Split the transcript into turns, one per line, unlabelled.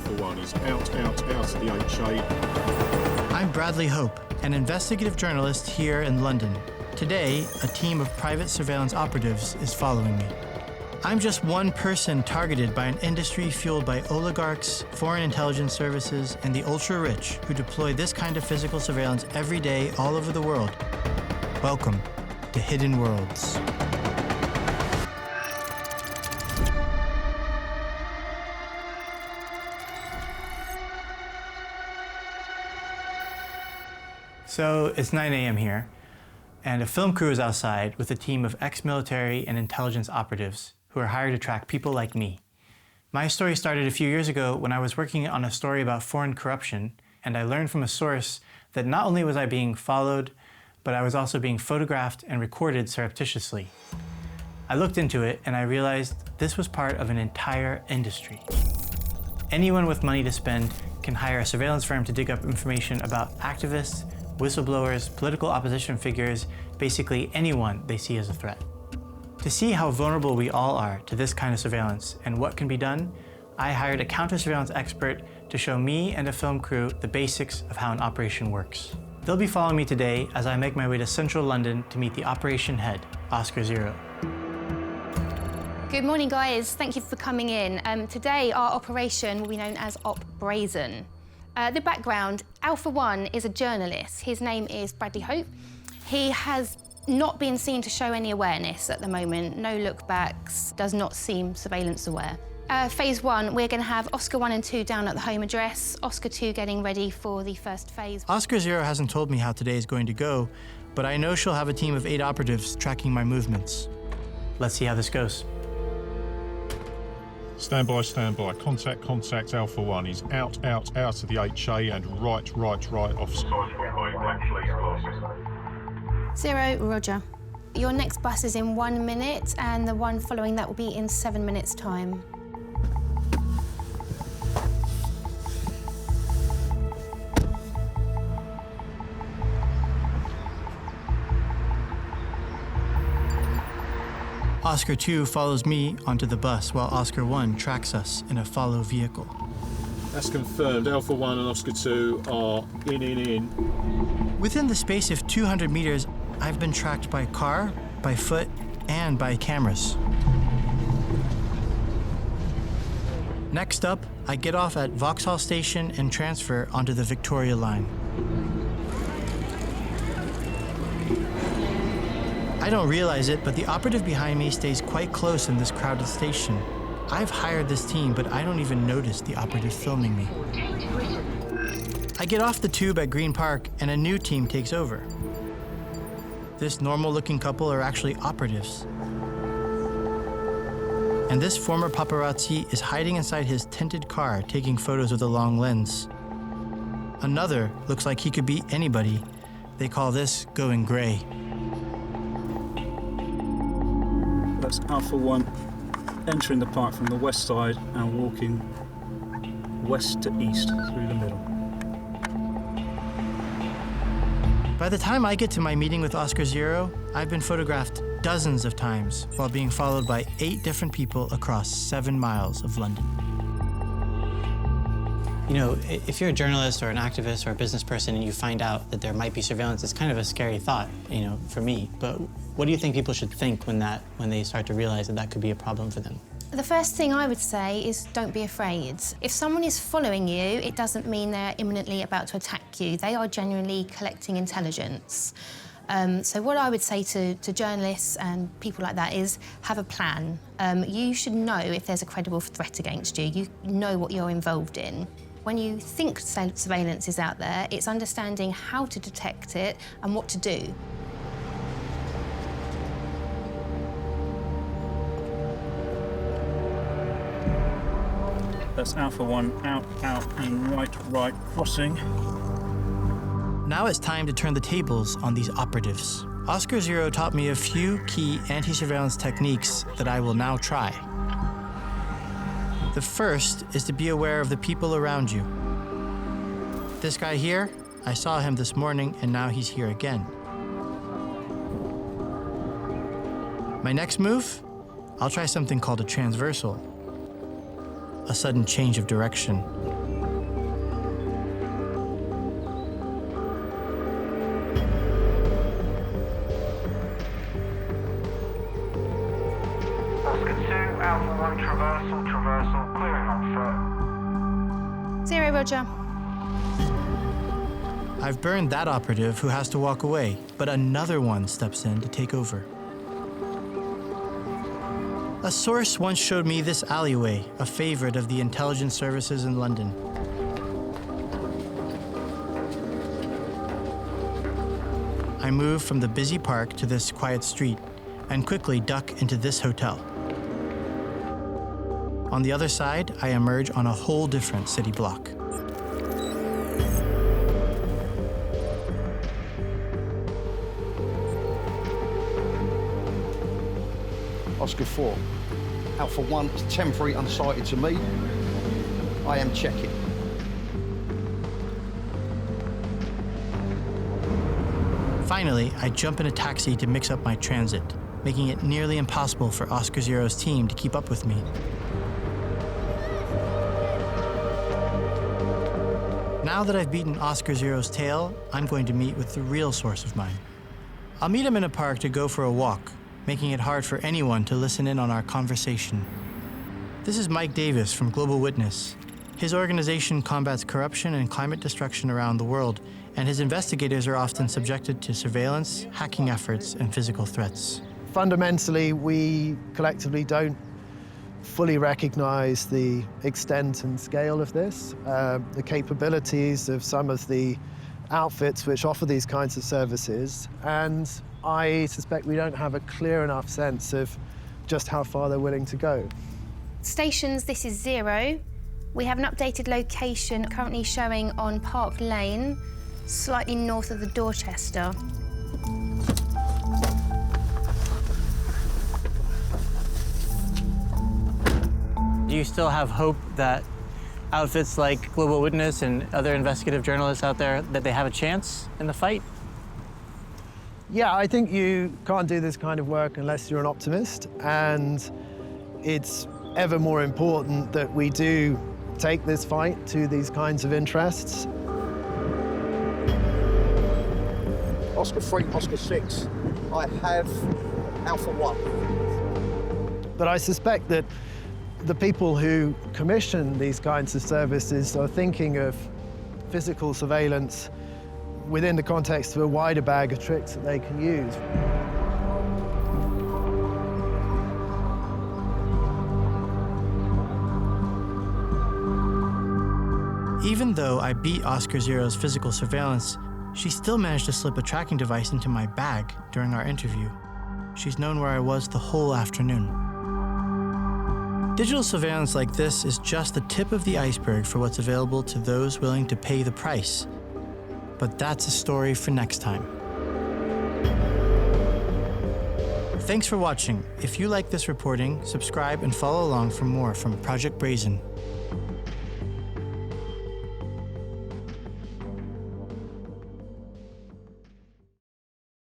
Alpha 1. He's out of the HA.
I'm Bradley Hope, an investigative journalist here in London. Today, a team of private surveillance operatives is following me. I'm just one person targeted by an industry fueled by oligarchs, foreign intelligence services, and the ultra-rich who deploy this kind of physical surveillance every day all over the world. Welcome to Hidden Worlds. So it's 9 a.m. here, and a film crew is outside with a team of ex-military and intelligence operatives who are hired to track people like me. My story started a few years ago when I was working on a story about foreign corruption, and I learned from a source that not only was I being followed, but I was also being photographed and recorded surreptitiously. I looked into it and I realized this was part of an entire industry. Anyone with money to spend can hire a surveillance firm to dig up information about activists, whistleblowers, political opposition figures, basically anyone they see as a threat. To see how vulnerable we all are to this kind of surveillance and what can be done, I hired a counter-surveillance expert to show me and a film crew the basics of how an operation works. They'll be following me today as I make my way to central London to meet the operation head, Oscar Zero.
Good morning, guys. Thank you for coming in. Today, our operation will be known as Op Brazen. The background, Alpha 1 is a journalist. His name is Bradley Hope. He has not been seen to show any awareness at the moment. No look-backs, does not seem surveillance aware. Phase 1, we're going to have Oscar 1 and 2 down at the home address, Oscar 2 getting ready for the first phase.
Oscar Zero hasn't told me how today is going to go, but I know she'll have a team of 8 operatives tracking my movements. Let's see how this goes.
Stand by. Contact Alpha 1. He's out of the HA and right off.
Zero, roger. Your next bus is in 1 minute, and the one following that will be in 7 minutes' time.
Oscar 2 follows me onto the bus while Oscar 1 tracks us in a follow vehicle.
That's confirmed. Alpha 1 and Oscar 2 are in.
Within the space of 200 meters, I've been tracked by car, by foot, and by cameras. Next up, I get off at Vauxhall Station and transfer onto the Victoria line. I don't realize it, but the operative behind me stays quite close in this crowded station. I've hired this team, but I don't even notice the operative filming me. I get off the tube at Green Park, and a new team takes over. This normal-looking couple are actually operatives. And this former paparazzi is hiding inside his tinted car, taking photos with a long lens. Another looks like he could be anybody. They call this going gray.
That's Alpha 1 entering the park from the west side and walking west to east through the middle.
By the time I get to my meeting with Oscar Zero, I've been photographed dozens of times while being followed by 8 different people across 7 miles of London.
You know, if you're a journalist or an activist or a business person and you find out that there might be surveillance, it's kind of a scary thought, you know, for me. But what do you think people should think when they start to realize that that could be a problem for them?
The first thing I would say is don't be afraid. If someone is following you, it doesn't mean they're imminently about to attack you. They are genuinely collecting intelligence. So what I would say to journalists and people like that is have a plan. You should know if there's a credible threat against you. You know what you're involved in. When you think surveillance is out there, it's understanding how to detect it and what to do.
That's Alpha 1 out and right crossing.
Now it's time to turn the tables on these operatives. Oscar Zero taught me a few key anti-surveillance techniques that I will now try. The first is to be aware of the people around you. This guy here, I saw him this morning and now he's here again. My next move, I'll try something called a transversal, a sudden change of direction.
traversal, clearing on foot.
0, Roger.
I've burned that operative who has to walk away, but another one steps in to take over. A source once showed me this alleyway, a favorite of the intelligence services in London. I move from the busy park to this quiet street and quickly duck into this hotel. On the other side, I emerge on a whole different city block.
Oscar 4. Alpha 1 is temporary unsighted to me. I am checking.
Finally, I jump in a taxi to mix up my transit, making it nearly impossible for Oscar Zero's team to keep up with me. Now that I've beaten Oscar Zero's tail, I'm going to meet with the real source of mine. I'll meet him in a park to go for a walk, making it hard for anyone to listen in on our conversation. This is Mike Davis from Global Witness. His organization combats corruption and climate destruction around the world, and his investigators are often subjected to surveillance, hacking efforts, and physical threats.
Fundamentally, we collectively don't fully recognize the extent and scale of this, the capabilities of some of the outfits which offer these kinds of services, and I suspect we don't have a clear enough sense of just how far they're willing to go.
Stations, this is 0. We have an updated location currently showing on Park Lane, slightly north of the Dorchester.
Do you still have hope that outfits like Global Witness and other investigative journalists out there, that they have a chance in the fight?
Yeah, I think you can't do this kind of work unless you're an optimist, and it's ever more important that we do take this fight to these kinds of interests.
Oscar 3, Oscar 6. I have Alpha 1.
But I suspect that the people who commission these kinds of services are thinking of physical surveillance within the context of a wider bag of tricks that they can use.
Even though I beat Oscar Zero's physical surveillance, she still managed to slip a tracking device into my bag during our interview. She's known where I was the whole afternoon. Digital surveillance like this is just the tip of the iceberg for what's available to those willing to pay the price. But that's a story for next time. Thanks for watching. If you like this reporting, subscribe and follow along for more from Project Brazen.